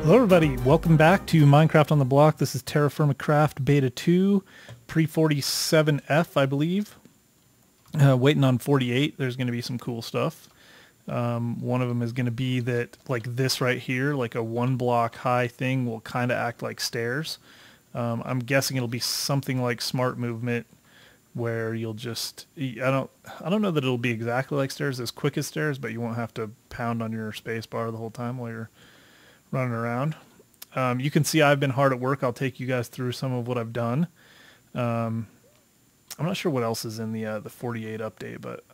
Hello everybody, welcome back to Minecraft on the Block. This is TerraFirmaCraft Beta 2, pre-47F, I believe. Waiting on 48, there's going to be some cool stuff. One of them is going to be that, like this right here, like a one block high thing will kind of act like stairs. I'm guessing it'll be something like smart movement, where you'll just, I don't know that it'll be exactly like stairs, as quick as stairs, but you won't have to pound on your space bar the whole time while you're running around. You can see I've been hard at work. I'll take you guys through some of what I've done. I'm not sure what else is in the 48 update, but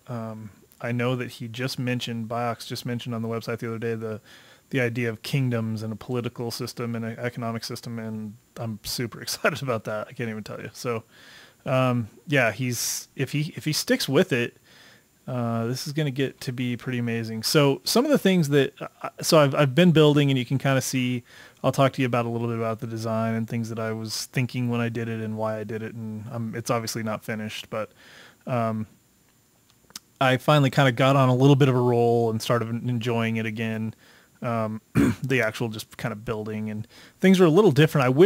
I know that he just mentioned, Biox just mentioned on the website the other day, the idea of kingdoms and a political system and an economic system, and I'm super excited about that. I can't even tell you. So yeah, if he sticks with it, this is going to get to be pretty amazing. So some of the things that, I've been building, and you can kind of see, I'll talk to you about a little bit about the design and things that I was thinking when I did it and why I did it. And it's obviously not finished, but I finally kind of got on a little bit of a roll and started enjoying it again. The actual just kind of building, and things are a little different.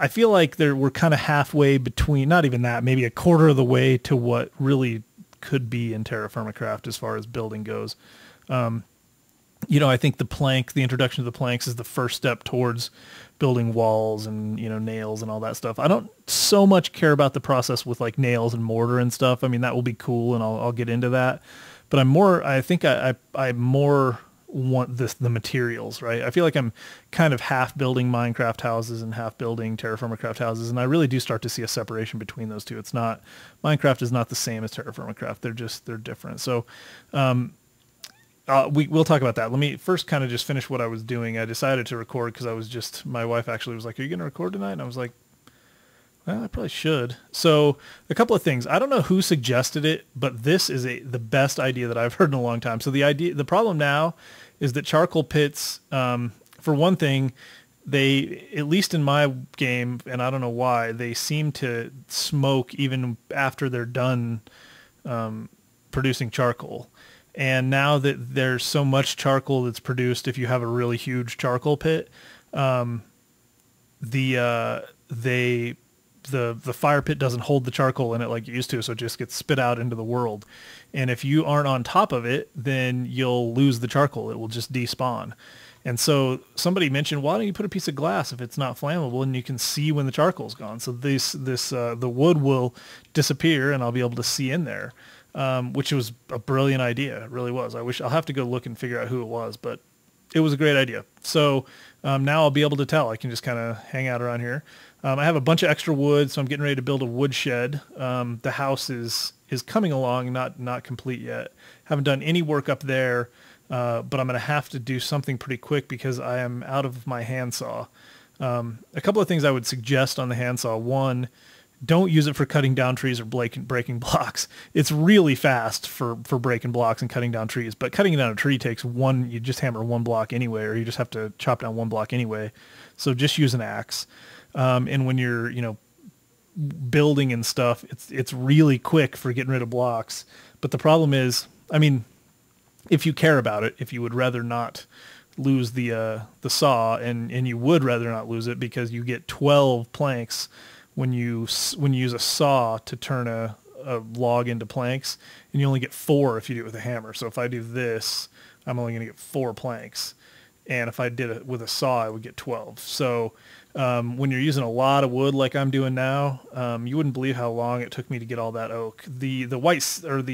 I feel like we're kind of halfway between, not even that, maybe a quarter of the way to what really could be in TerraFirmaCraft as far as building goes. I think the introduction of the planks is the first step towards building walls and, nails and all that stuff. I don't so much care about the process with like nails and mortar and stuff. I mean, that will be cool, and I'll get into that. But I more want the materials, right? I feel like I'm kind of half building Minecraft houses and half building TerraFirmaCraft houses, and I really do start to see a separation between those two. Minecraft is not the same as TerraFirmaCraft. They're different. So we'll talk about that. Let me first kind of just finish what I was doing. I decided to record because my wife actually was like, "Are you going to record tonight?" And I was like, well, I probably should. So a couple of things. I don't know who suggested it, but this is the best idea that I've heard in a long time. So the problem now is that charcoal pits, for one thing, they, at least in my game, and I don't know why, they seem to smoke even after they're done producing charcoal. And now that there's so much charcoal that's produced, if you have a really huge charcoal pit, the fire pit doesn't hold the charcoal in it like it used to, so it just gets spit out into the world. And if you aren't on top of it, then you'll lose the charcoal. It will just despawn. And so somebody mentioned, why don't you put a piece of glass if it's not flammable and you can see when the charcoal's gone? So the wood will disappear and I'll be able to see in there, which was a brilliant idea. It really was. I'll have to go look and figure out who it was, but it was a great idea. So now I'll be able to tell. I can just kind of hang out around here. I have a bunch of extra wood, so I'm getting ready to build a woodshed. The house is coming along, not complete yet. Haven't done any work up there, but I'm going to have to do something pretty quick because I am out of my handsaw. A couple of things I would suggest on the handsaw. One, don't use it for cutting down trees or breaking blocks. It's really fast for breaking blocks and cutting down trees, but cutting down a tree takes you just hammer one block anyway, or you just have to chop down one block anyway. So just use an axe. And when you're, building and stuff, it's really quick for getting rid of blocks. But the problem is, I mean, if you care about it, if you would rather not lose the saw, and you would rather not lose it because you get 12 planks when you use a saw to turn a log into planks, and you only get 4 if you do it with a hammer. So if I do this, I'm only going to get 4 planks. And if I did it with a saw, I would get 12. So when you're using a lot of wood like I'm doing now, you wouldn't believe how long it took me to get all that oak. The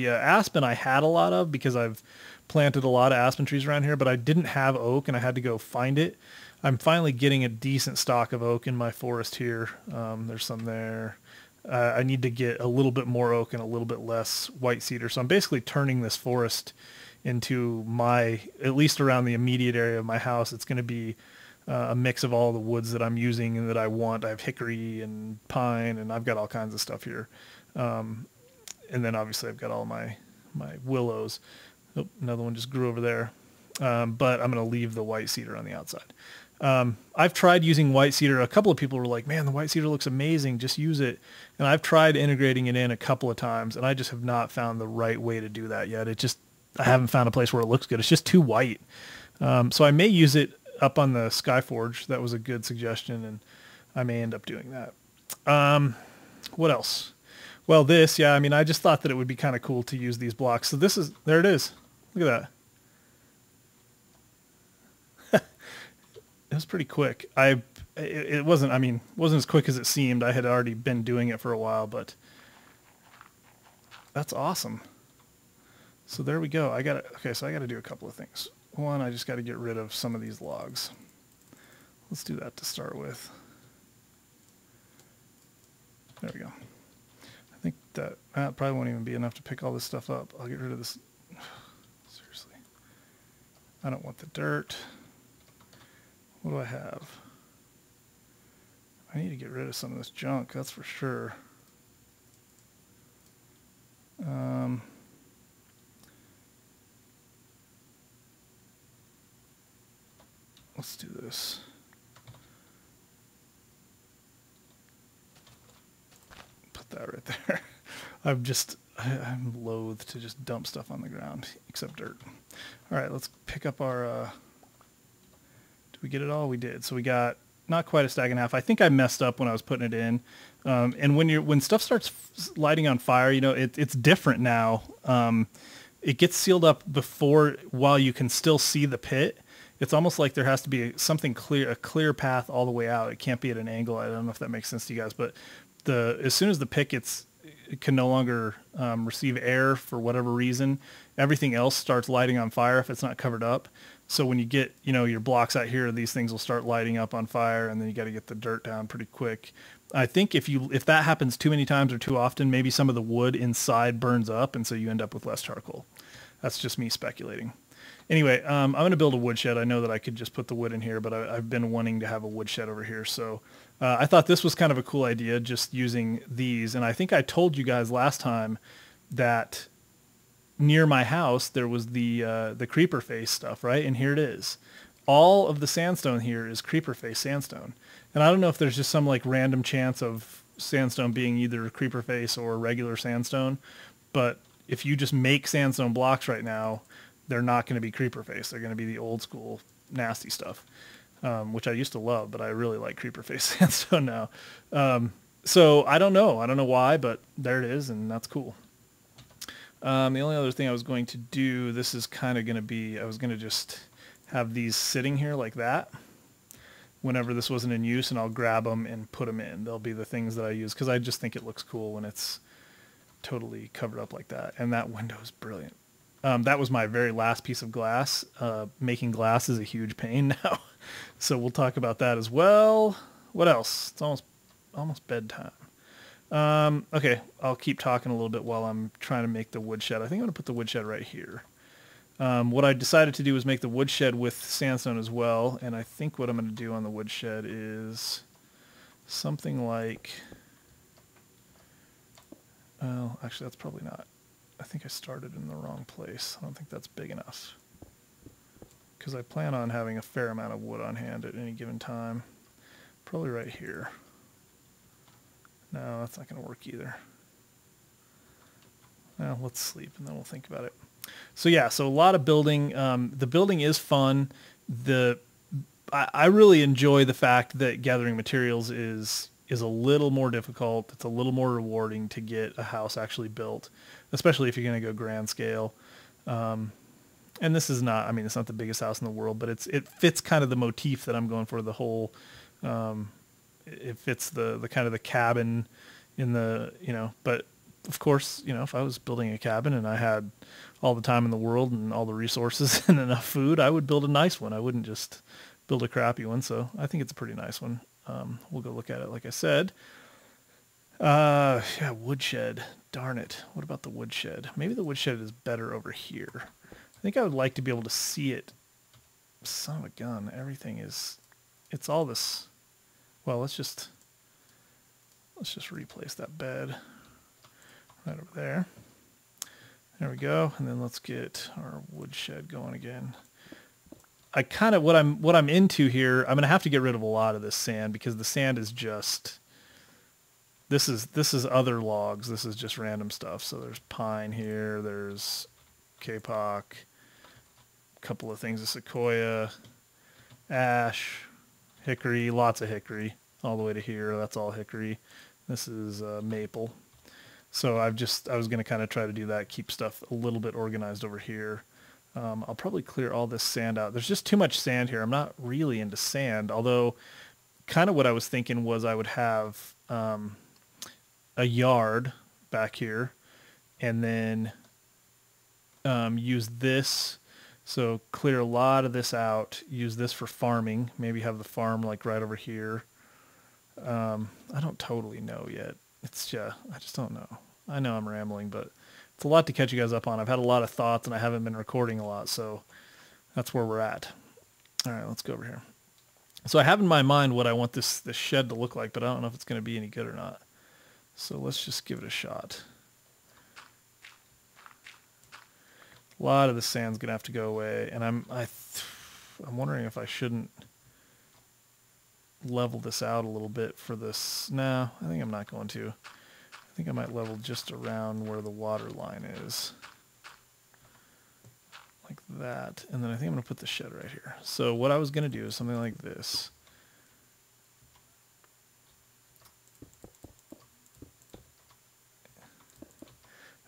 aspen I had a lot of because I've planted a lot of aspen trees around here, but I didn't have oak and I had to go find it. I'm finally getting a decent stock of oak in my forest here. There's some there. I need to get a little bit more oak and a little bit less white cedar. So I'm basically turning this forest into at least around the immediate area of my house, it's going to be a mix of all the woods that I'm using and that I want. I have hickory and pine, and I've got all kinds of stuff here. And then obviously I've got all my willows. Oh, another one just grew over there. But I'm going to leave the white cedar on the outside. I've tried using white cedar. A couple of people were like, man, the white cedar looks amazing. Just use it. And I've tried integrating it in a couple of times, and I just have not found the right way to do that yet. I haven't found a place where it looks good. It's just too white. So I may use it up on the Skyforge. That was a good suggestion, and I may end up doing that. What else? Well, this, yeah, I mean, I just thought that it would be kind of cool to use these blocks. So this is, there it is. Look at that. It was pretty quick. It wasn't, I mean, wasn't as quick as it seemed. I had already been doing it for a while, but that's awesome. So there we go. Okay, so I got to do a couple of things. One, I just got to get rid of some of these logs. Let's do that to start with. There we go. I think that probably won't even be enough to pick all this stuff up. I'll get rid of this. Seriously. I don't want the dirt. What do I have? I need to get rid of some of this junk, that's for sure. Let's do this. Put that right there. I'm loath to just dump stuff on the ground, except dirt. All right, let's pick up our, did we get it all? We did. So we got not quite a stack and a half. I think I messed up when I was putting it in. And when stuff starts lighting on fire, you know, it's different now. It gets sealed up while you can still see the pit. It's almost like there has to be something clear, a clear path all the way out. It can't be at an angle. I don't know if that makes sense to you guys, but as soon as the pit it can no longer receive air for whatever reason, everything else starts lighting on fire if it's not covered up. So when you get, you know, your blocks out here, these things will start lighting up on fire, and then you got to get the dirt down pretty quick. I think if that happens too many times or too often, maybe some of the wood inside burns up, and so you end up with less charcoal. That's just me speculating. Anyway, I'm going to build a woodshed. I know that I could just put the wood in here, but I've been wanting to have a woodshed over here. So I thought this was kind of a cool idea, just using these. And I think I told you guys last time that near my house there was the creeper face stuff, right? And here it is. All of the sandstone here is creeper face sandstone. And I don't know if there's just some like random chance of sandstone being either creeper face or regular sandstone, but if you just make sandstone blocks right now, they're not going to be creeper face. They're going to be the old school nasty stuff, which I used to love, but I really like creeper face sandstone now. So I don't know. I don't know why, but there it is, and that's cool. The only other thing I was going to do, this is kind of going to be, I was going to just have these sitting here like that whenever this wasn't in use, and I'll grab them and put them in. They'll be the things that I use because I just think it looks cool when it's totally covered up like that. And that window is brilliant. That was my very last piece of glass. Making glass is a huge pain now. So we'll talk about that as well. What else? It's almost bedtime. Okay, I'll keep talking a little bit while I'm trying to make the woodshed. I think I'm going to put the woodshed right here. What I decided to do was make the woodshed with sandstone as well. And I think what I'm going to do on the woodshed is something like... Well, actually, that's probably not... I think I started in the wrong place. I don't think that's big enough. Because I plan on having a fair amount of wood on hand at any given time. Probably right here. No, that's not going to work either. Well, let's sleep and then we'll think about it. So yeah, so a lot of building. The building is fun. I really enjoy the fact that gathering materials is a little more difficult. It's a little more rewarding to get a house actually built, especially if you're going to go grand scale. And this is not, I mean, it's not the biggest house in the world, but it fits kind of the motif that I'm going for. The whole, it fits the kind of the cabin in the, you know, but of course, you know, if I was building a cabin and I had all the time in the world and all the resources and enough food, I would build a nice one. I wouldn't just build a crappy one. So I think it's a pretty nice one. We'll go look at it, like I said. Yeah, woodshed. Darn it. What about the woodshed? Maybe the woodshed is better over here. I think I would like to be able to see it. Son of a gun. Everything is... It's all this... Well, let's just replace that bed right over there. There we go. And then let's get our woodshed going again. I kind of, what I'm into here, I'm going to have to get rid of a lot of this sand because the sand is just, this is other logs. This is just random stuff. So there's pine here. There's kapok, a couple of things of sequoia, ash, hickory, lots of hickory, all the way to here. That's all hickory. This is maple. So I was going to kind of try to do that, keep stuff a little bit organized over here. I'll probably clear all this sand out. There's just too much sand here. I'm not really into sand, although kind of what I was thinking was I would have a yard back here and then use this. So clear a lot of this out, use this for farming, maybe have the farm like right over here. I don't totally know yet. I just don't know. I know I'm rambling, but it's a lot to catch you guys up on. I've had a lot of thoughts and I haven't been recording a lot, so that's where we're at. All right, let's go over here. So I have in my mind what I want this shed to look like, but I don't know if it's going to be any good or not. So let's just give it a shot. A lot of the sand's going to have to go away, and I'm wondering if I shouldn't level this out a little bit for this. No, I think I'm not going to. I think I might level just around where the water line is. Like that. And then I think I'm going to put the shed right here. So what I was going to do is something like this.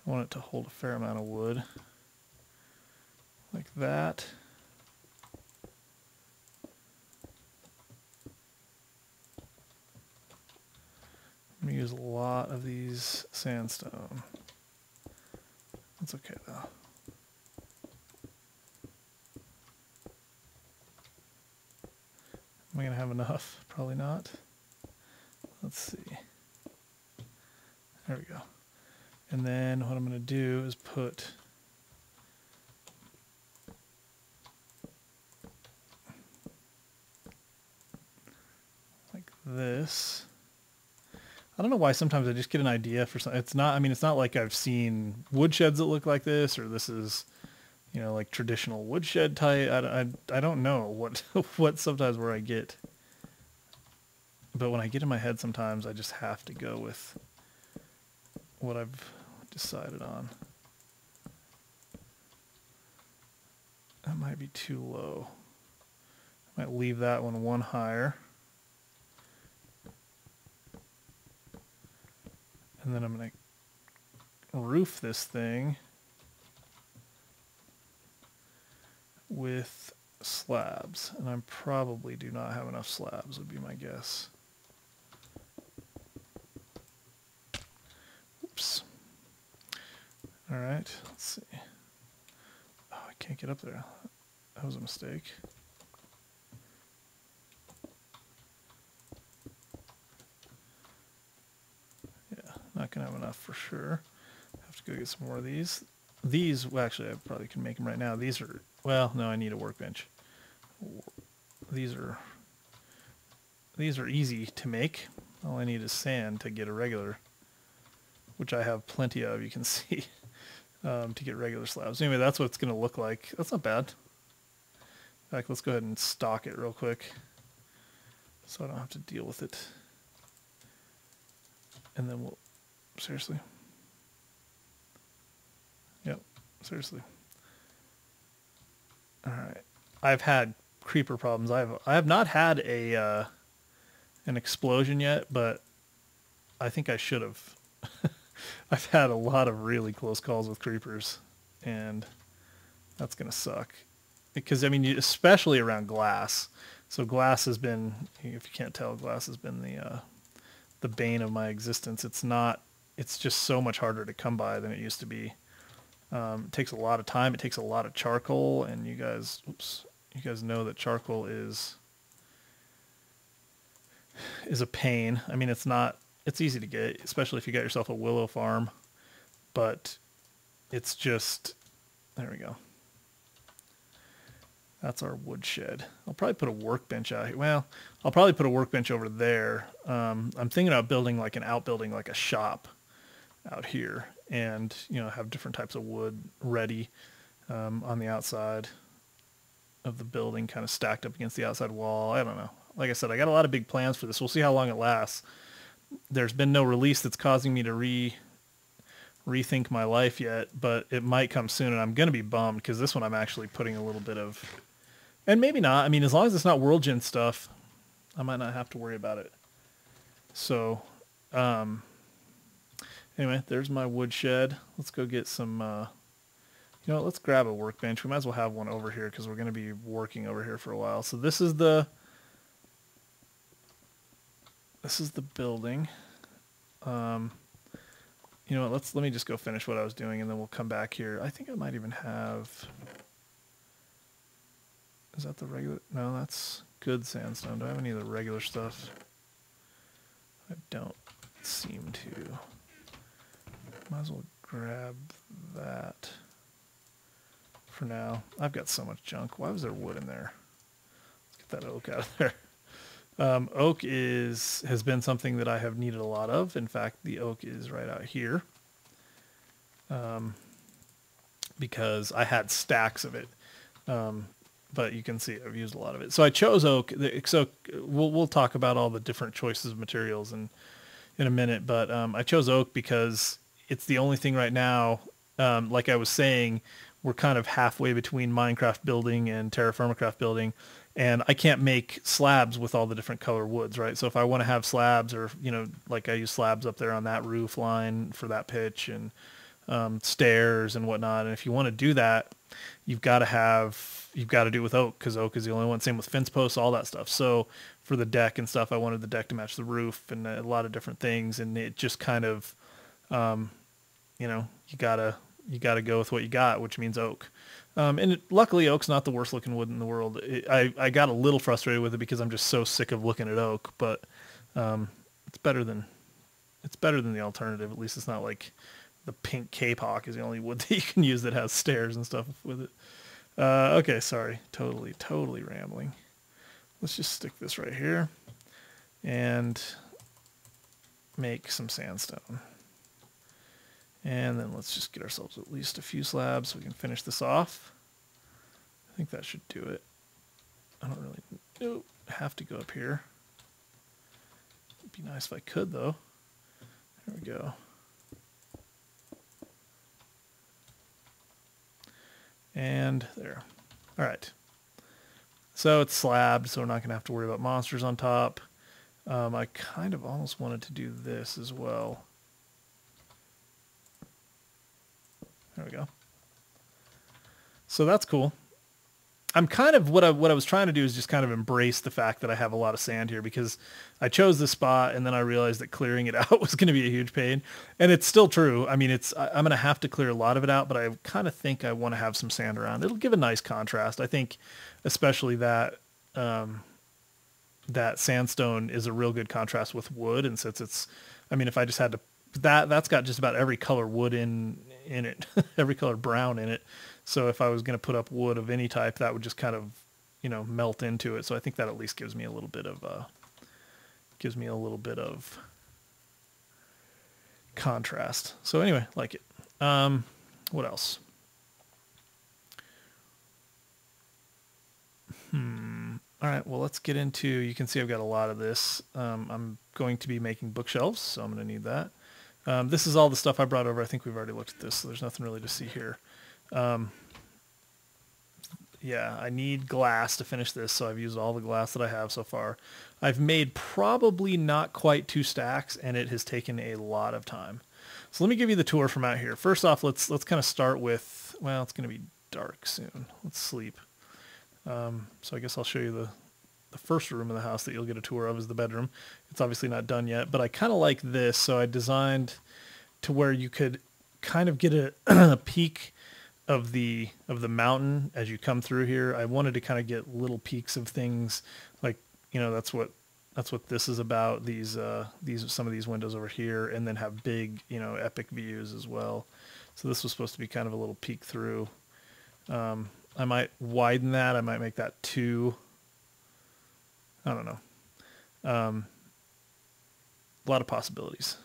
I want it to hold a fair amount of wood. Like that. I'm going to use a lot of these sandstone. That's okay though. Am I going to have enough? Probably not. Let's see. There we go. And then what I'm going to do is put like this. I don't know why sometimes I just get an idea for something. It's not like I've seen woodsheds that look like this, or this is, you know, like traditional woodshed type. I don't know what sometimes where I get. But when I get in my head sometimes I just have to go with what I've decided on. That might be too low. I might leave that one higher. And then I'm going to roof this thing with slabs. And I probably do not have enough slabs, would be my guess. Oops. All right, let's see. Oh, I can't get up there. That was a mistake. Not going to have enough for sure. Have to go get some more of these. Well, actually, I probably can make them right now. These are, well, no, I need a workbench. These are easy to make. All I need is sand to get a regular, which I have plenty of, you can see, to get regular slabs. Anyway, that's what it's going to look like. That's not bad. In fact, let's go ahead and stock it real quick so I don't have to deal with it. And then we'll, seriously? Yep, seriously. All right. I've had creeper problems. I have not had an explosion yet, but I think I should have. I've had a lot of really close calls with creepers, and that's gonna suck. Because I mean, especially around glass. So glass has been, if you can't tell, glass has been the bane of my existence. It's just so much harder to come by than it used to be. It takes a lot of time. It takes a lot of charcoal, and you guys know that charcoal is a pain. I mean, it's easy to get, especially if you got yourself a willow farm, but it's just, there we go. That's our woodshed. I'll probably put a workbench out here. Well, I'll probably put a workbench over there. I'm thinking about building like an outbuilding, like a shop out here, and have different types of wood ready on the outside of the building, kind of stacked up against the outside wall. I don't know. Like I said, I got a lot of big plans for this. We'll see how long it lasts. There's been no release that's causing me to rethink my life yet, but it might come soon, and I'm going to be bummed because this one I'm actually putting a little bit of And maybe not. I mean, as long as it's not world gen stuff, I might not have to worry about it. So, anyway, there's my woodshed. Let's go get some, you know what, let's grab a workbench. We might as well have one over here because we're going to be working over here for a while. So this is the building. You know what, let me just go finish what I was doing and then we'll come back here. I think I might even have, is that the regular? No, that's good sandstone. Do I have any of the regular stuff? I don't seem to. Might as well grab that for now. I've got so much junk. Why was there wood in there? Let's get that oak out of there. Oak has been something that I have needed a lot of. In fact, the oak is right out here. Because I had stacks of it. But you can see I've used a lot of it. So I chose oak. So we'll talk about all the different choices of materials in a minute. But I chose oak because it's the only thing right now. Like I was saying, we're kind of halfway between Minecraft building and TerraFirmaCraft building. And I can't make slabs with all the different color woods, right? So if I want to have slabs or, you know, like I use slabs up there on that roof line for that pitch and stairs and whatnot. And if you want to do that, you've got to do it with oak because oak is the only one. Same with fence posts, all that stuff. So for the deck and stuff, I wanted the deck to match the roof and a lot of different things. And it just kind of, you know, you gotta go with what you got, which means oak. Luckily, oak's not the worst looking wood in the world. I got a little frustrated with it because I'm just so sick of looking at oak, but it's better than the alternative. At least it's not like the pink kapok is the only wood that you can use that has stairs and stuff with it. Okay, sorry, totally rambling. Let's just stick this right here and make some sandstone. And then let's just get ourselves at least a few slabs so we can finish this off. I think that should do it. I don't really have to go up here. It'd be nice if I could, though. There we go. And there. All right. So it's slabbed, so we're not going to have to worry about monsters on top. I kind of almost wanted to do this as well. There we go. So that's cool. I'm kind of, what I was trying to do is just kind of embrace the fact that I have a lot of sand here because I chose this spot and then I realized that clearing it out was going to be a huge pain. And it's still true. I mean, I'm going to have to clear a lot of it out, but I kind of think I want to have some sand around. It'll give a nice contrast. I think especially that, that sandstone is a real good contrast with wood. And since it's, I mean, if I just had to, that's got just about every color wood in it, every color brown in it. So if I was going to put up wood of any type, that would just kind of, you know, melt into it. So I think that at least gives me a little bit of, contrast. So anyway, like it. What else? All right, well, let's get into, you can see I've got a lot of this. I'm going to be making bookshelves, so I'm going to need that. This is all the stuff I brought over. I think we've already looked at this, so there's nothing really to see here. Yeah, I need glass to finish this, so I've used all the glass that I have so far. I've made probably not quite 2 stacks, and it has taken a lot of time. So let me give you the tour from out here. First off, let's kind of start with, well, it's going to be dark soon. Let's sleep. So I guess I'll show you the first room in the house that you'll get a tour of is the bedroom. It's obviously not done yet, but I kind of like this. So I designed to where you could kind of get a peek of the mountain as you come through here. I wanted to kind of get little peeks of things like, you know, that's what this is about. These some of these windows over here, and then have big, you know, epic views as well. So this was supposed to be kind of a little peek through. I might widen that. I might make that 2. I don't know. A lot of possibilities.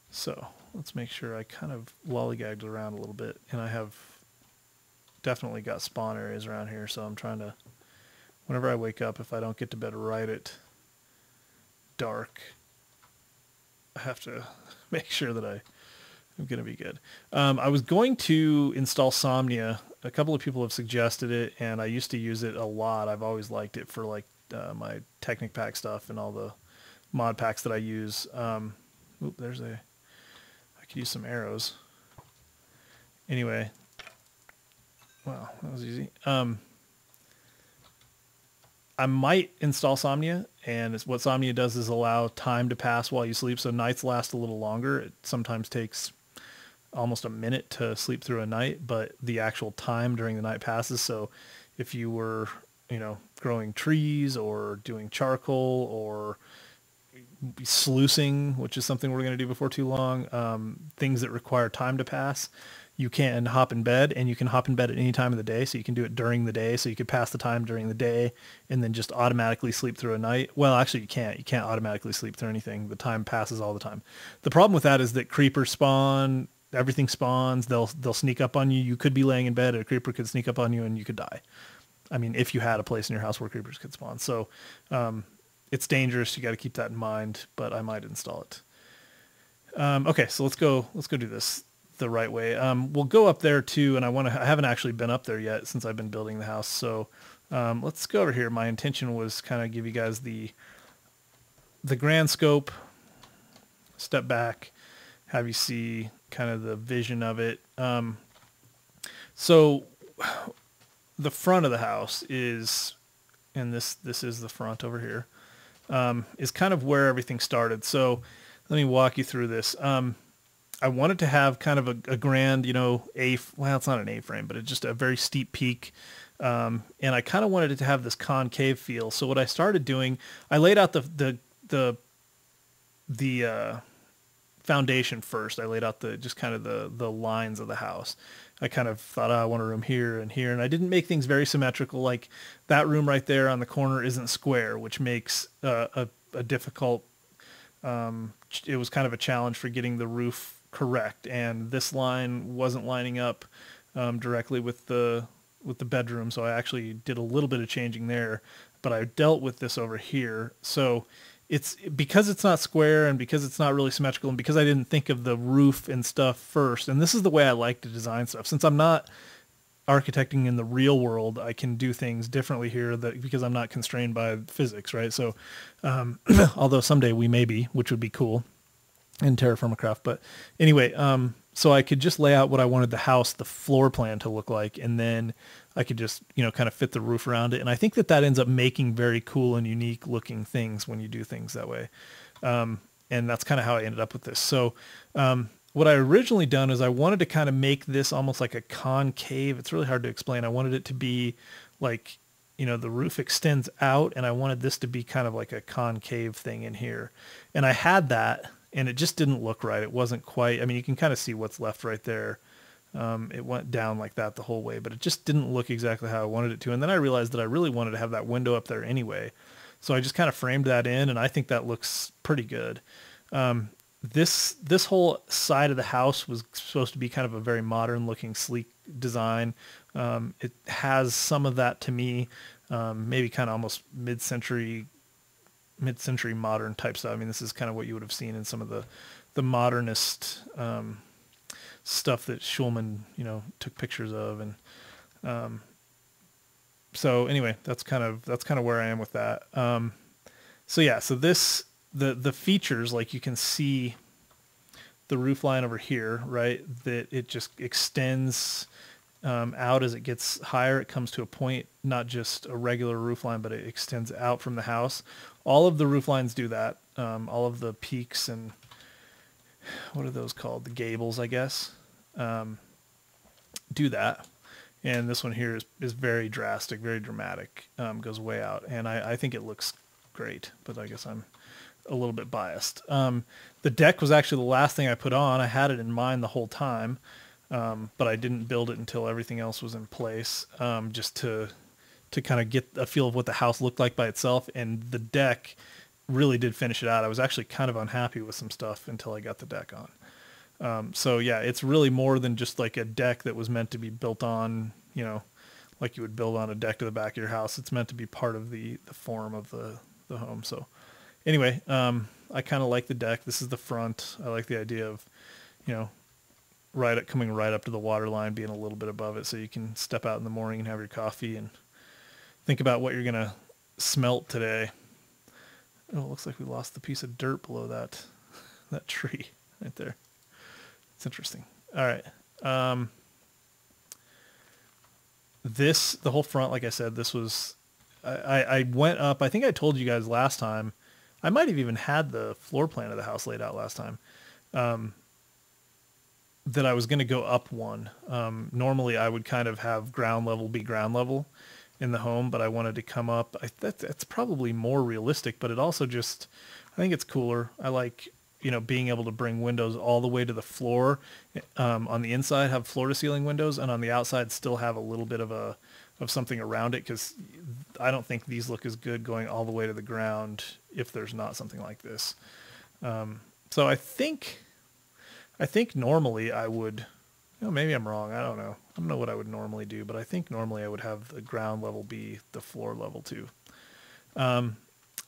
So let's make sure I kind of lollygagged around a little bit. And I have definitely got spawn areas around here. So I'm trying to, whenever I wake up, if I don't get to bed right at dark, I have to make sure that I I'm going to be good. I was going to install Somnia. A couple of people have suggested it, and I used to use it a lot. I've always liked it for like my Technic Pack stuff and all the mod packs that I use. Oop, there's a... I could use some arrows. Anyway. Wow, that was easy. I might install Somnia, and what Somnia does is allow time to pass while you sleep, so nights last a little longer. It sometimes takes almost a minute to sleep through a night, but the actual time during the night passes. So if you were, you know, growing trees or doing charcoal or sluicing, which is something we're going to do before too long, things that require time to pass, you can hop in bed, and you can hop in bed at any time of the day. So you can do it during the day. So you could pass the time during the day and then just automatically sleep through a night. Well, actually you can't. You can't automatically sleep through anything. The time passes all the time. The problem with that is that creepers spawn, everything spawns. They'll sneak up on you. You could be laying in bed, a creeper could sneak up on you and you could die. I mean, if you had a place in your house where creepers could spawn. So it's dangerous. You got to keep that in mind, but I might install it. Okay, so let's go do this the right way. We'll go up there too, and I haven't actually been up there yet since I've been building the house. So let's go over here. My intention was kind of give you guys the grand scope, step back, have you see kind of the vision of it. So the front of the house is, and this is the front over here, is kind of where everything started. So let me walk you through this. I wanted to have kind of a grand, you know, well, it's not an A-frame, but it's just a very steep peak. And I kind of wanted it to have this concave feel. So what I started doing, I laid out the foundation first. I laid out just kind of the lines of the house. I kind of thought, oh, I want a room here and here. And I didn't make things very symmetrical. Like that room right there on the corner isn't square, which makes a difficult, it was kind of a challenge for getting the roof correct. And this line wasn't lining up directly with the bedroom. So I actually did a little bit of changing there, but I dealt with this over here. So it's because it's not square and because it's not really symmetrical and because I didn't think of the roof and stuff first. And this is the way I like to design stuff. Since I'm not architecting in the real world, I can do things differently here because I'm not constrained by physics, right? So although someday we may be, which would be cool in TerraFirmaCraft. But anyway, so I could just lay out what I wanted the floor plan to look like, and then I could just, you know, kind of fit the roof around it. And I think that ends up making very cool and unique looking things when you do things that way. And that's kind of how I ended up with this. So what I originally done is I wanted to kind of make this almost like a concave. It's really hard to explain. I wanted it to be like, you know, the roof extends out, and I wanted this to be kind of like a concave thing in here. And I had that, and it just didn't look right. It wasn't quite, I mean, you can kind of see what's left right there. It went down like that the whole way, but it just didn't look exactly how I wanted it to. And then I realized that I really wanted to have that window up there anyway. So I just kind of framed that in, and I think that looks pretty good. This whole side of the house was supposed to be kind of a very modern looking, sleek design. It has some of that to me, maybe kind of almost mid-century modern type stuff. I mean, this is kind of what you would have seen in some of the modernist stuff that Schulman, you know, took pictures of. And so anyway, that's kind of where I am with that. So yeah, so the features, like you can see the roof line over here, right? That it just extends out as it gets higher. It comes to a point, not just a regular roof line, but it extends out from the house. All of the roof lines do that. All of the peaks and what are those called? The gables, I guess, do that. And this one here is very drastic, very dramatic, goes way out. And I think it looks great, but I guess I'm a little bit biased. The deck was actually the last thing I put on. I had it in mind the whole time, but I didn't build it until everything else was in place, just to kind of get a feel of what the house looked like by itself. And the deck really did finish it out. I was actually kind of unhappy with some stuff until I got the deck on. So yeah, it's really more than just like a deck that was meant to be built on, you know, like you would build on a deck to the back of your house. It's meant to be part of the form of the home. So anyway, I kind of like the deck. This is the front. I like the idea of, you know, coming right up to the water line, being a little bit above it, so you can step out in the morning and have your coffee and think about what you're gonna smelt today. Oh, it looks like we lost the piece of dirt below that tree right there. It's interesting. All right. The whole front, like I said, this was, I went up, I think I told you guys last time, I might have even had the floor plan of the house laid out last time, that I was going to go up one. Normally I would kind of have ground level be ground level in the home, but I wanted to come up. That's probably more realistic, but it also just, I think it's cooler. I like, being able to bring windows all the way to the floor, on the inside have floor to ceiling windows, and on the outside still have a little bit of something around it, because I don't think these look as good going all the way to the ground if there's not something like this. So I think normally I would, maybe I'm wrong. I don't know. I don't know what I would normally do, but I think normally I would have the ground level be the floor level too.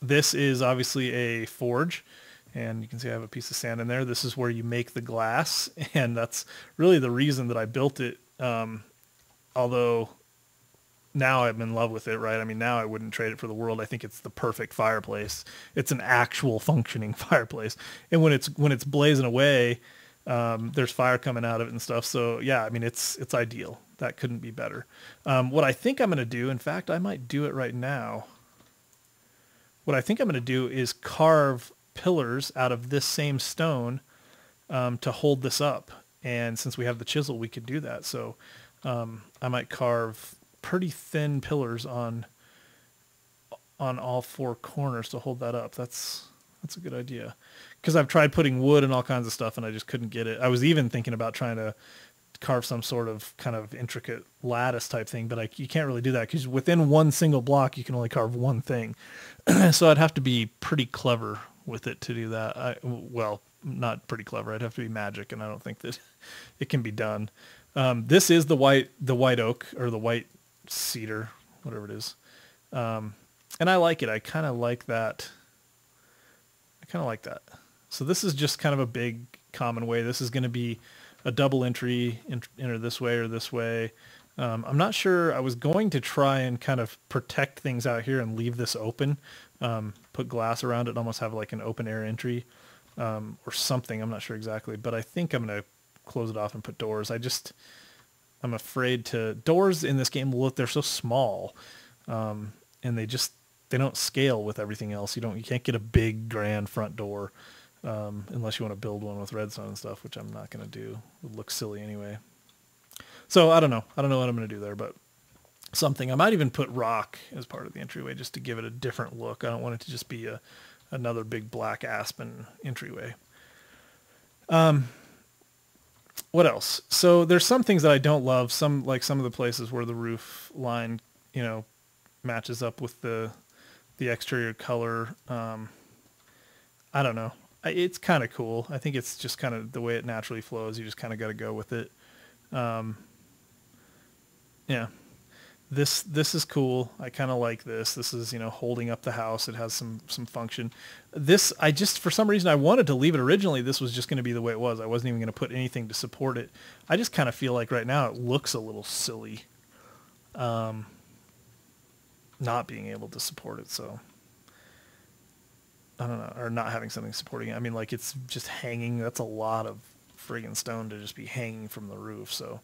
This is obviously a forge, and you can see I have a piece of sand in there. This is where you make the glass, and that's really the reason that I built it. Although now I'm in love with it, right? I mean, now I wouldn't trade it for the world. I think it's the perfect fireplace. It's an actual functioning fireplace. And when it's blazing away, there's fire coming out of it and stuff. So yeah, I mean, it's ideal. That couldn't be better. What I think I'm going to do, in fact, I might do it right now. What I think I'm going to do is carve pillars out of this same stone, to hold this up. And since we have the chisel, we could do that. So, I might carve pretty thin pillars on all four corners to hold that up. That's a good idea, because I've tried putting wood and all kinds of stuff and I just couldn't get it. I was even thinking about trying to carve some sort of kind of intricate lattice type thing, but you can't really do that, because within one single block you can only carve one thing. So I'd have to be pretty clever with it to do that. Well, not pretty clever. I'd have to be magic, and I don't think that it can be done. This is the white oak, or the white cedar, whatever it is. And I like it. I kind of like that. So this is just kind of a big common way. This is going to be a double entry, enter this way or this way. I'm not sure. I was going to try and kind of protect things out here and leave this open, put glass around it and almost have like an open air entry, or something. I'm not sure exactly, but I think I'm going to close it off and put doors. I'm afraid doors in this game, they're so small, and they don't scale with everything else. You can't get a big grand front door, unless you want to build one with redstone and stuff, which I'm not going to do. It would look silly anyway. So I don't know what I'm going to do there, but something. I might even put rock as part of the entryway just to give it a different look. I don't want it to just be another big black aspen entryway. What else? So there's some things that I don't love. Some of the places where the roof line, matches up with the exterior color. I don't know. It's kind of cool. I think it's just kind of the way it naturally flows. You just kind of got to go with it. Yeah, this is cool. I kind of like this. This is, holding up the house. It has some function. This, for some reason, I wanted to leave it originally. This was just going to be the way it was. I wasn't even going to put anything to support it. I just kind of feel like right now it looks a little silly, not being able to support it. So I don't know, or not having something supporting it. I mean, like, it's just hanging. That's a lot of friggin' stone to just be hanging from the roof. So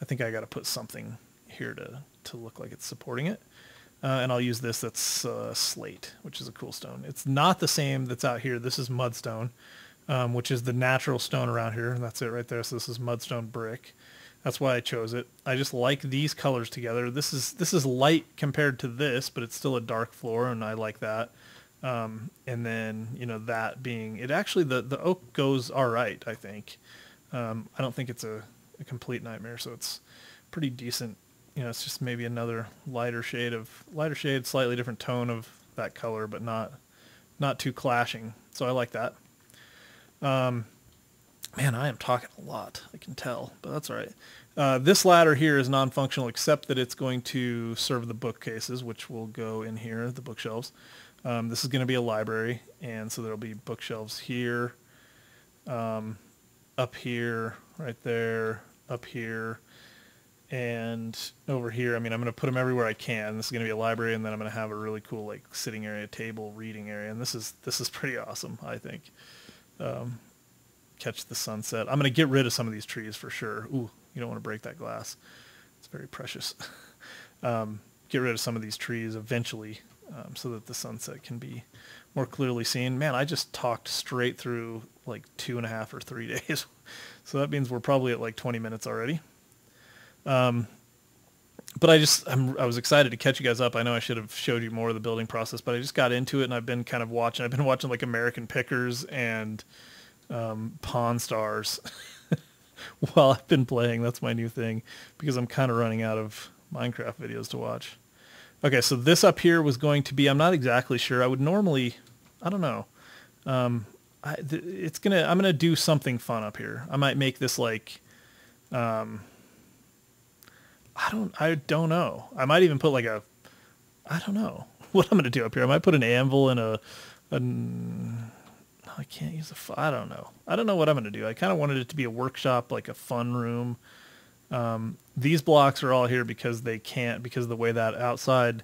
I think I got to put something here to look like it's supporting it. And I'll use this. That's slate, which is a cool stone. It's not the same that's out here. This is mudstone, which is the natural stone around here. That's it right there. So this is mudstone brick. That's why I chose it. I just like these colors together. This is light compared to this, but it's still a dark floor, and I like that. And then, that being it, actually the oak goes all right, I think. I don't think it's a complete nightmare, so it's pretty decent. It's just maybe another lighter shade, slightly different tone of that color, but not too clashing. So I like that. Man, I am talking a lot, I can tell, but that's all right. This ladder here is non-functional, except that it's going to serve the bookcases, which will go in here, the bookshelves. This is going to be a library, and so there'll be bookshelves here. up here, right there, up here, and over here. I mean, I'm going to put them everywhere I can. This is going to be a library, and then I'm going to have a really cool like sitting area, table, reading area, and this is pretty awesome, I think. Catch the sunset. I'm going to get rid of some of these trees for sure. Ooh, you don't want to break that glass. It's very precious. Get rid of some of these trees eventually, so that the sunset can be more clearly seen. Man, I just talked straight through like 2.5 or 3 days. So that means we're probably at like 20 minutes already. But I was excited to catch you guys up. I know I should have showed you more of the building process, but I just got into it and I've been kind of watching. I've been watching like American Pickers and Pawn Stars while I've been playing. That's my new thing because I'm kind of running out of Minecraft videos to watch. Okay, so this up here was going to be, I'm not exactly sure. I would normally, I don't know. I'm gonna do something fun up here. I might make this like, I don't know. I might even put like I don't know what I'm gonna do up here. I might put an anvil and I can't use I don't know. I don't know what I'm gonna do. I kind of wanted it to be a workshop, like a fun room. These blocks are all here because because of the way that outside,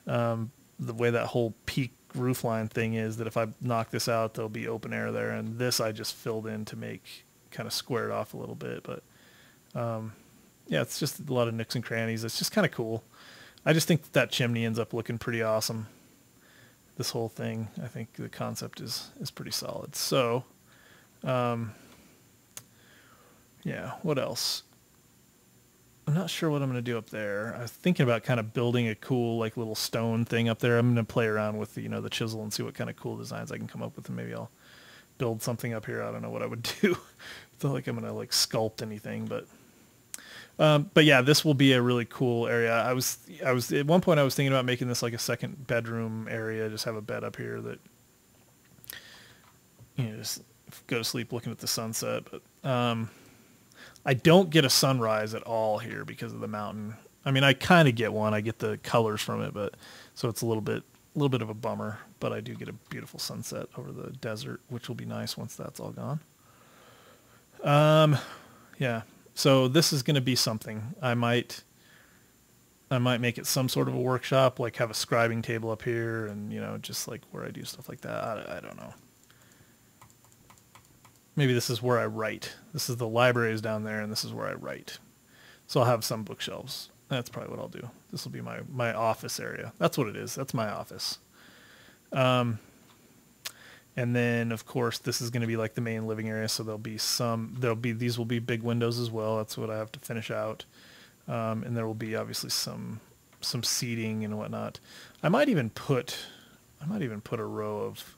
the way that whole peak roof line thing is, that if I knock this out, there'll be open air there. And this I just filled in to make kind of square it off a little bit. But, yeah, it's just a lot of nooks and crannies. It's just kind of cool. I just think that chimney ends up looking pretty awesome. This whole thing, I think the concept is pretty solid. So, yeah, what else? I'm not sure what I'm going to do up there. I was thinking about kind of building a cool like little stone thing up there. I'm going to play around with the, the chisel and see what kind of cool designs I can come up with, and maybe I'll build something up here. I don't know what I would do. It's not like I'm going to like sculpt anything, but yeah, this will be a really cool area. I was at one point I was thinking about making this like a second bedroom area, just have a bed up here that, just go to sleep looking at the sunset. But, I don't get a sunrise at all here because of the mountain. I mean, I kind of get one. I get the colors from it, but so it's a little bit of a bummer. But I do get a beautiful sunset over the desert, which will be nice once that's all gone. Yeah. So this is going to be something. I might make it some sort of a workshop, like have a scribing table up here, and just like where I do stuff like that. I don't know. Maybe this is where I write. This is the libraries down there, and this is where I write. So I'll have some bookshelves. That's probably what I'll do. This will be my office area. That's what it is. That's my office. And then, of course, this is going to be like the main living area, so these will be big windows as well. That's what I have to finish out. And there will be obviously some seating and whatnot. I might even put a row of,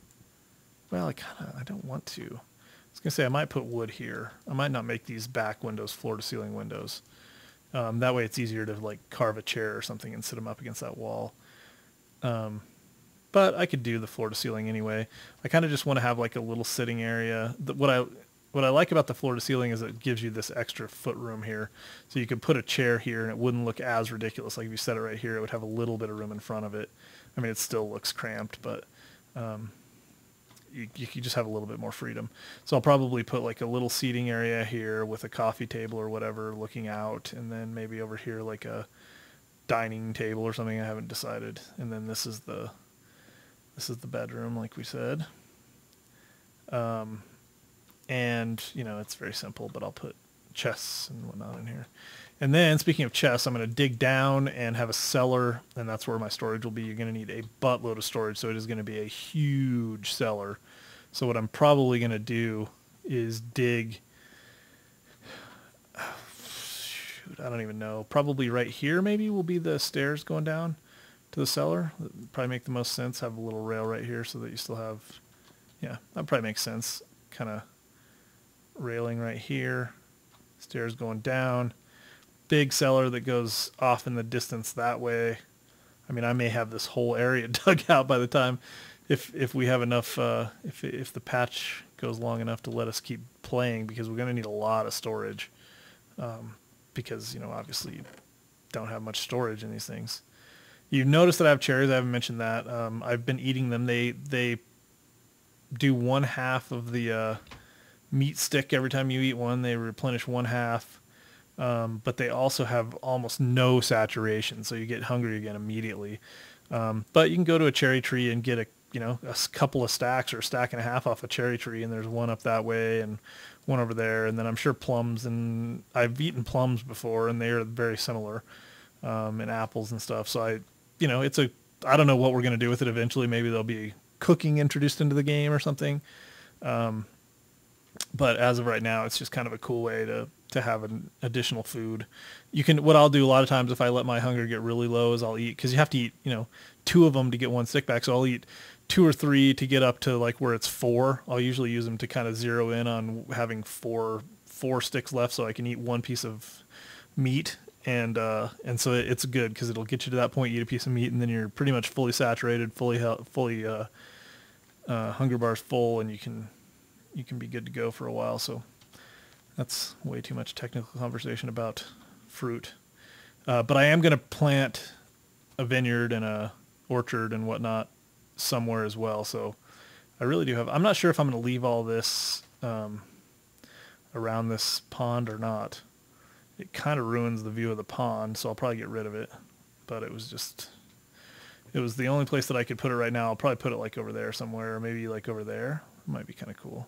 well, I don't want to. I was going to say I might put wood here. I might not make these back windows floor-to-ceiling windows. That way it's easier to like carve a chair or something and sit them up against that wall. But I could do the floor-to-ceiling anyway. I kind of just want to have like a little sitting area. What I like about the floor-to-ceiling is it gives you this extra foot room here. So you could put a chair here and it wouldn't look as ridiculous. Like if you set it right here, it would have a little bit of room in front of it. I mean, it still looks cramped, but... You just have a little bit more freedom. So I'll probably put like a little seating area here with a coffee table or whatever looking out, and then maybe over here like a dining table or something. I haven't decided. And then this is the bedroom, like we said. And it's very simple, but I'll put chests and whatnot in here. And then, speaking of chests, I'm going to dig down and have a cellar, and that's where my storage will be. You're going to need a buttload of storage, so it is going to be a huge cellar. So what I'm probably going to do is dig, shoot, I don't even know, probably right here maybe will be the stairs going down to the cellar. That'd probably make the most sense. Have a little rail right here so that you still have, yeah, that probably makes sense. Kind of railing right here, stairs going down. Big cellar that goes off in the distance that way. I mean, I may have this whole area dug out by the time, if we have enough, if the patch goes long enough to let us keep playing, because we're going to need a lot of storage, because, obviously you don't have much storage in these things. You've noticed that I have cherries. I haven't mentioned that. I've been eating them. They do one half of the meat stick every time you eat one. They replenish 1/2. But they also have almost no saturation, so you get hungry again immediately. But you can go to a cherry tree and get a couple of stacks or a stack and a half off a cherry tree, and there's one up that way and one over there. And then I'm sure plums, and I've eaten plums before, and they are very similar, and apples and stuff. So I don't know what we're going to do with it eventually. Maybe there'll be cooking introduced into the game or something. But as of right now, it's just kind of a cool way to have an additional food. What I'll do a lot of times if I let my hunger get really low is I'll eat, because you have to eat, 2 of them to get 1 stick back. So I'll eat 2 or 3 to get up to like where it's 4. I'll usually use them to kind of zero in on having four sticks left, so I can eat 1 piece of meat. And so it's good because it'll get you to that point. You eat a piece of meat, and then you're pretty much fully saturated, fully hunger bars full, and you can be good to go for a while. So that's way too much technical conversation about fruit. But I am going to plant a vineyard and a orchard and whatnot somewhere as well. So I really do I'm not sure if I'm going to leave all this around this pond or not. It kind of ruins the view of the pond, so I'll probably get rid of it. But it was the only place that I could put it right now. I'll probably put it like over there somewhere, or maybe like over there. It might be kind of cool.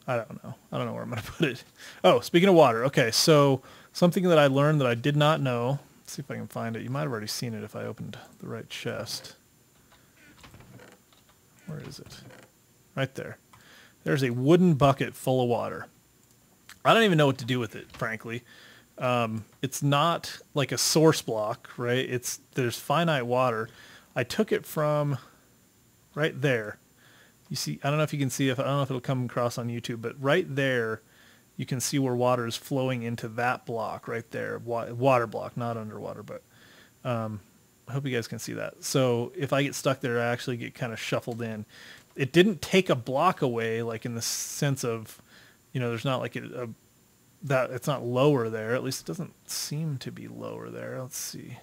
I don't know. I don't know where I'm going to put it. Oh, speaking of water. Okay, so something that I learned that I did not know. Let's see if I can find it. You might have already seen it if I opened the right chest. Where is it? Right there. There's a wooden bucket full of water. I don't even know what to do with it, frankly. It's not like a source block, right? There's finite water. I took it from right there. You see, I don't know if you can see, I don't know if it'll come across on YouTube, but right there, you can see where water is flowing into that block right there. Water block, not underwater, but I hope you guys can see that. So if I get stuck there, I actually get kind of shuffled in. It didn't take a block away, like in the sense of, there's not like that it's not lower there. At least it doesn't seem to be lower there. Let's see.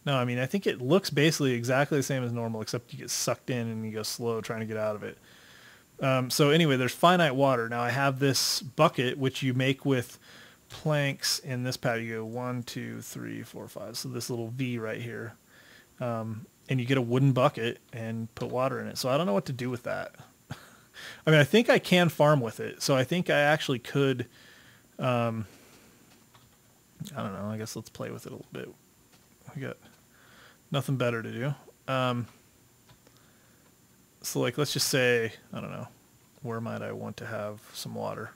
No, I mean, I think it looks basically exactly the same as normal, except you get sucked in and you go slow trying to get out of it. So anyway, there's finite water. Now I have this bucket, which you make with planks in this pad. You go 1, 2, 3, 4, 5. So this little V right here. And you get a wooden bucket and put water in it. So I don't know what to do with that. I mean, I think I can farm with it. So I think I actually could, I don't know. I guess let's play with it a little bit. We got nothing better to do. So like, let's just say, I don't know, where might I want to have some water?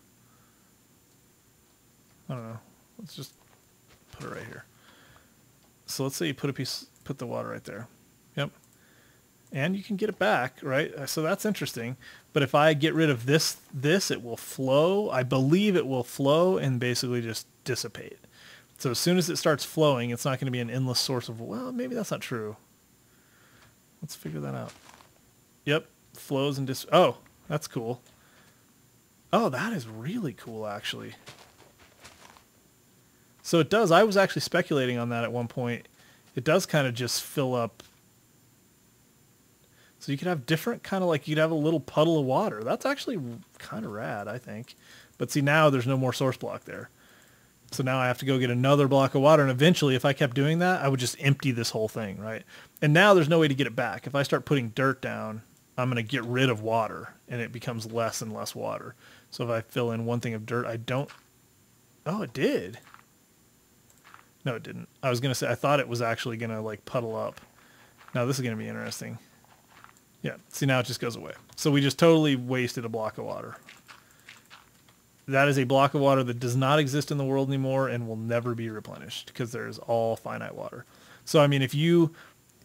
I don't know. Let's just put it right here. So let's say you put the water right there. Yep. And you can get it back, right? So that's interesting. But if I get rid of this, it will flow. I believe it will flow and basically just dissipate. So as soon as it starts flowing, it's not going to be an endless source of, well, maybe that's not true. Let's figure that out. Yep, flows and oh, that's cool. Oh, that is really cool, actually. So it does. I was actually speculating on that at one point. It does kind of just fill up. So you could have different kind of, like, you'd have a little puddle of water. That's actually kind of rad, I think. But see, now there's no more source block there. So now I have to go get another block of water. And eventually, if I kept doing that, I would just empty this whole thing, right? And now there's no way to get it back. If I start putting dirt down, I'm going to get rid of water, and it becomes less and less water. So if I fill in one thing of dirt, I don't... Oh, it did. No, it didn't. I was going to say, I thought it was actually going to, like, puddle up. Now, this is going to be interesting. Yeah, see, now it just goes away. So we just totally wasted a block of water. That is a block of water that does not exist in the world anymore and will never be replenished because there's all finite water. So, I mean, if you,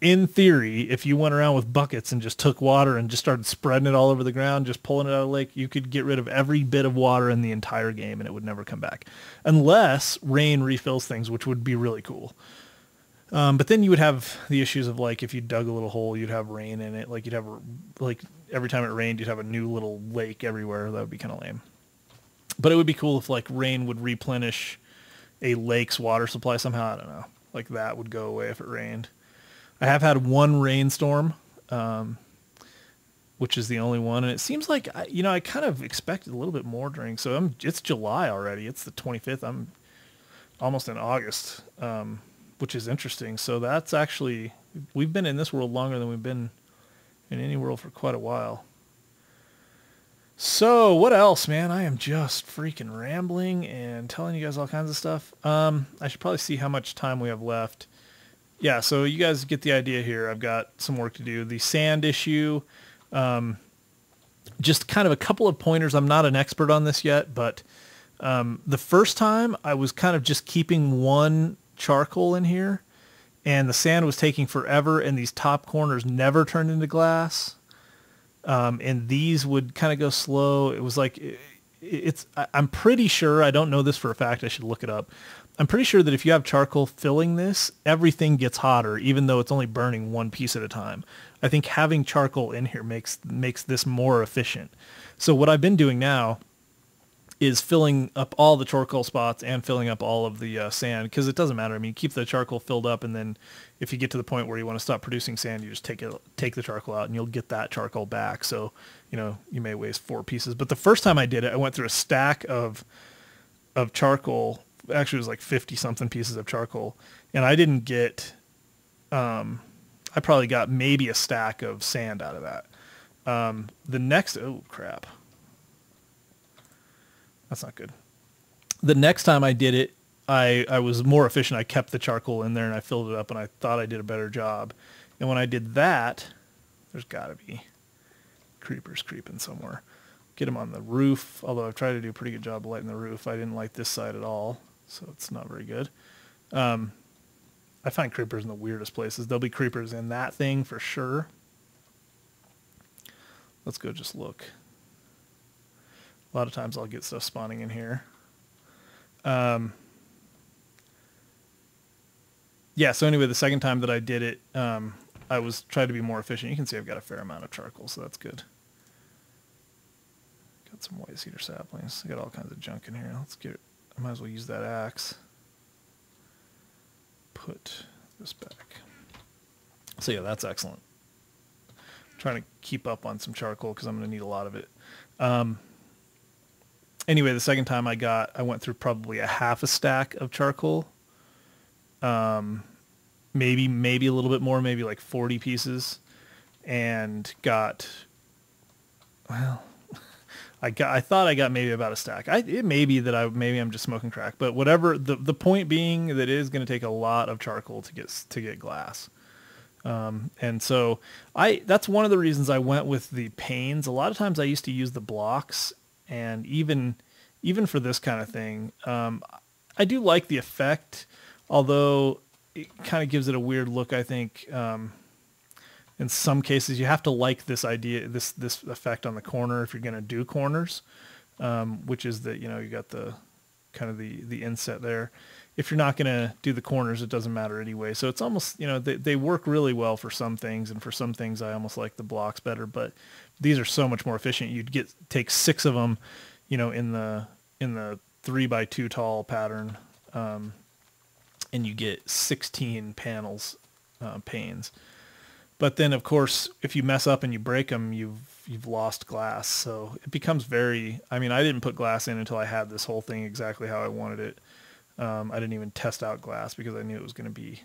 in theory, if you went around with buckets and just took water and just started spreading it all over the ground, just pulling it out of the lake, you could get rid of every bit of water in the entire game and it would never come back. Unless rain refills things, which would be really cool. But then you would have the issues of, like, if you dug a little hole, you'd have rain in it. Like, you'd have, like, every time it rained, you'd have a new little lake everywhere. That would be kind of lame. But it would be cool if, like, rain would replenish a lake's water supply somehow. I don't know. Like, that would go away if it rained. I have had one rainstorm. which is the only one. And it seems like, I kind of expected a little bit more during, so it's July already. It's the 25th. I'm almost in August, which is interesting. So that's actually, we've been in this world longer than we've been in any world for quite a while. So what else, man? I am just freaking rambling and telling you guys all kinds of stuff. I should probably see how much time we have left. Yeah, so you guys get the idea here. I've got some work to do. The sand issue, just kind of a couple of pointers. I'm not an expert on this yet, but the first time I was kind of just keeping one charcoal in here, and the sand was taking forever, and these top corners never turned into glass. And these would kind of go slow. It was like, I'm pretty sure, I don't know this for a fact, I should look it up. I'm pretty sure that if you have charcoal filling this, everything gets hotter, even though it's only burning one piece at a time. I think having charcoal in here makes this more efficient. So what I've been doing now is filling up all the charcoal spots and filling up all of the sand, because it doesn't matter. I mean, keep the charcoal filled up, and then if you get to the point where you want to stop producing sand, you just take the charcoal out, and you'll get that charcoal back. So, you may waste 4 pieces. But the first time I did it, I went through a stack of charcoal. Actually, it was like 50-something pieces of charcoal, and I didn't get. I probably got maybe a stack of sand out of that. The next, oh crap. That's not good. The next time I did it, I was more efficient. I kept the charcoal in there and I filled it up, and I thought I did a better job. And when I did that, there's got to be creepers creeping somewhere. Get them on the roof, although I've tried to do a pretty good job of lighting the roof. I didn't light this side at all, so it's not very good. I find creepers in the weirdest places. There'll be creepers in that thing for sure. Let's go just look. A lot of times I'll get stuff spawning in here. Yeah, so anyway, the second time that I did it, I was trying to be more efficient. You can see I've got a fair amount of charcoal, so that's good. Got some white cedar saplings. I got all kinds of junk in here. Let's get it. I might as well use that axe. Put this back. So yeah, that's excellent. I'm trying to keep up on some charcoal because I'm going to need a lot of it. Anyway, the second time I went through probably a half a stack of charcoal. Maybe a little bit more, maybe like 40 pieces, and got, well, I thought I got maybe about a stack. It may be that maybe I'm just smoking crack, but whatever. The point being that it is going to take a lot of charcoal to get glass. And so that's one of the reasons I went with the panes. A lot of times I used to use the blocks, and even for this kind of thing, I do like the effect, although it kind of gives it a weird look, I think. In some cases, you have to like this idea, this effect on the corner if you're going to do corners, which is that, you got the kind of the inset there. If you're not going to do the corners, it doesn't matter anyway. So it's almost, they work really well for some things, and for some things I almost like the blocks better, but these are so much more efficient. You'd take 6 of them, in the 3x2 tall pattern, and you get 16 panels, panes. But then, of course, if you mess up and you break them, you've lost glass. So it becomes very. I mean, I didn't put glass in until I had this whole thing exactly how I wanted it. I didn't even test out glass because I knew it was going to be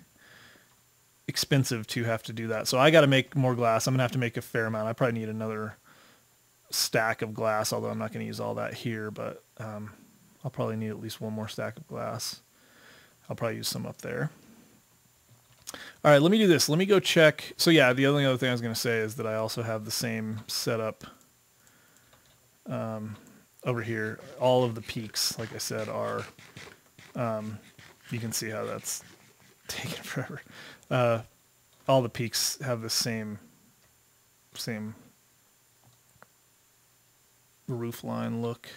expensive to have to do that. So I got to make more glass. I'm going to have to make a fair amount. I probably need another stack of glass, although I'm not going to use all that here. But I'll probably need at least one more stack of glass. I'll probably use some up there. All right, let me do this. Let me go check. So yeah, the only other thing I was going to say is that I also have the same setup over here. All of the peaks, like I said, are, you can see how that's taken forever. All the peaks have the same roof line look.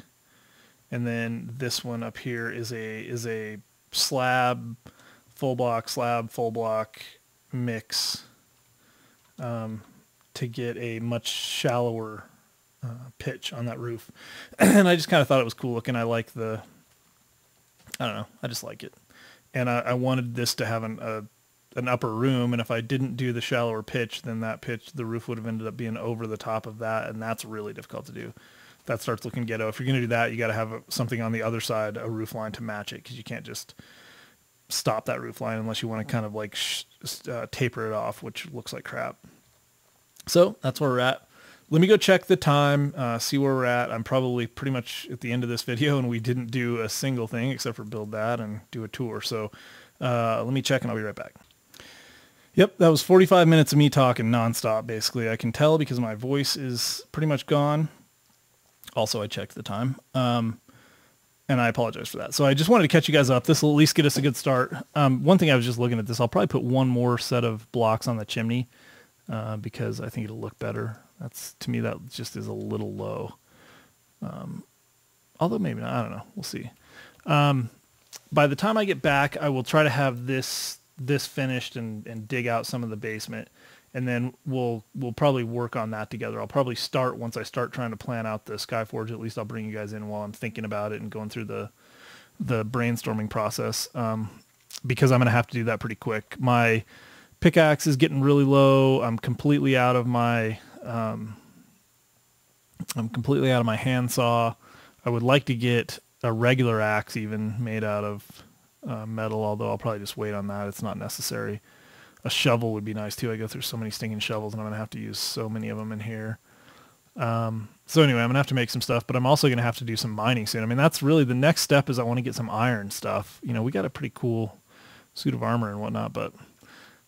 And then this one up here is a slab, full block mix, to get a much shallower pitch on that roof. And I just kind of thought it was cool looking. I like I don't know, I just like it. And I wanted this to have an upper room, and if I didn't do the shallower pitch, then that pitch, the roof would have ended up being over the top of that, and that's really difficult to do. That starts looking ghetto. If you're going to do that, you got to have something on the other side, a roof line to match it, because you can't just stop that roof line unless you want to kind of like taper it off, which looks like crap. So that's where we're at. Let me go check the time, see where we're at. I'm probably pretty much at the end of this video, and we didn't do a single thing except for build that and do a tour. So let me check, and I'll be right back. Yep, that was 45 minutes of me talking nonstop, basically. I can tell because my voice is pretty much gone. Also, I checked the time, and I apologize for that. So I just wanted to catch you guys up. This will at least get us a good start. One thing I was just looking at this, I'll probably put one more set of blocks on the chimney because I think it'll look better. That's, to me, that just is a little low. Although maybe not, I don't know. We'll see. By the time I get back, I will try to have this finished and dig out some of the basement, and then we'll probably work on that together. I'll probably start once I start trying to plan out the Skyforge. At least I'll bring you guys in while I'm thinking about it and going through the brainstorming process, because I'm going to have to do that pretty quick. My pickaxe is getting really low. I'm completely out of my handsaw. I would like to get a regular axe even made out of metal, although I'll probably just wait on that. It's not necessary. A shovel would be nice too. I go through so many stinking shovels, and I'm going to have to use so many of them in here. So anyway, I'm going to have to make some stuff, but I'm also going to have to do some mining soon. I mean, that's really the next step, is I want to get some iron stuff. You know, we got a pretty cool suit of armor and whatnot, but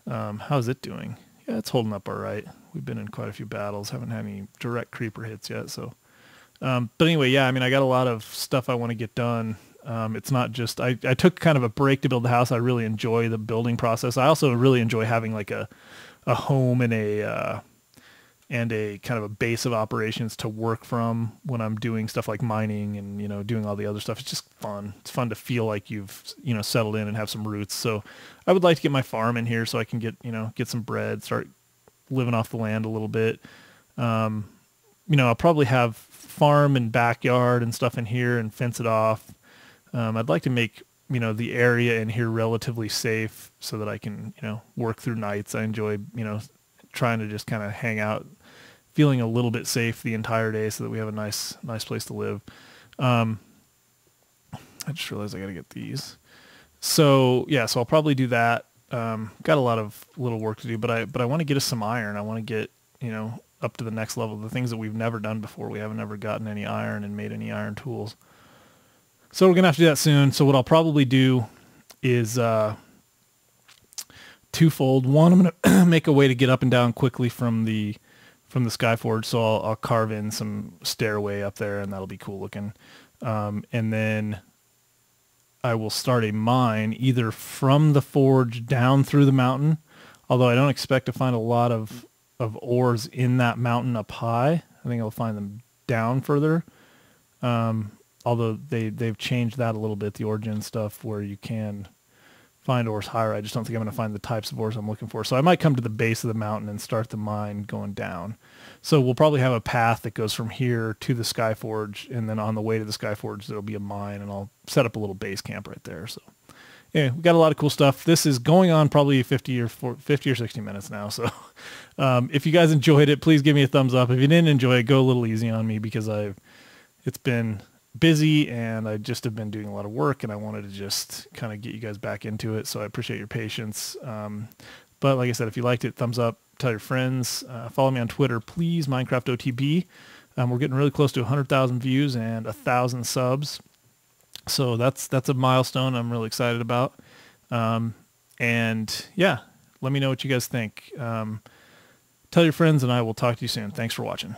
how's it doing? Yeah, it's holding up all right. We've been in quite a few battles. Haven't had any direct creeper hits yet, so. But anyway, yeah, I mean, I got a lot of stuff I want to get done. It's not just, I took kind of a break to build the house. I really enjoy the building process. I also really enjoy having like a home and a kind of a base of operations to work from when I'm doing stuff like mining and, you know, doing all the other stuff. It's just fun. It's fun to feel like you've, you know, settled in and have some roots. So I would like to get my farm in here so I can get, you know, get some bread, start living off the land a little bit. You know, I'll probably have farm and backyard and stuff in here and fence it off. I'd like to make, you know, the area in here relatively safe so that I can, you know, work through nights. I enjoy, you know, trying to just kind of hang out, feeling a little bit safe the entire day so that we have a nice place to live. I just realized I got to get these. So yeah, so I'll probably do that. Got a lot of little work to do, but I want to get us some iron. I want to get, you know, up to the next level, the things that we've never done before. We haven't ever gotten any iron and made any iron tools. So we're going to have to do that soon. So what I'll probably do is twofold. One, I'm going to make a way to get up and down quickly from the Skyforge. So I'll carve in some stairway up there, and that'll be cool looking. And then I will start a mine either from the forge down through the mountain, although I don't expect to find a lot of ores in that mountain up high. I think I'll find them down further. Although they've changed that a little bit, the origin stuff, where you can find ores higher. I just don't think I'm going to find the types of ores I'm looking for. So I might come to the base of the mountain and start the mine going down. So we'll probably have a path that goes from here to the Skyforge, and then on the way to the Skyforge, there'll be a mine, and I'll set up a little base camp right there. So yeah, we got a lot of cool stuff. This is going on probably 50 or 60 minutes now. So if you guys enjoyed it, please give me a thumbs up. If you didn't enjoy it, go a little easy on me, because it's been busy and I just have been doing a lot of work, and I wanted to just kind of get you guys back into it. So I appreciate your patience. But like I said, if you liked it, thumbs up, tell your friends, follow me on Twitter, please, Minecraft OTB. We're getting really close to 100,000 views and 1,000 subs. So that's a milestone I'm really excited about. And yeah, let me know what you guys think. Tell your friends, and I will talk to you soon. Thanks for watching.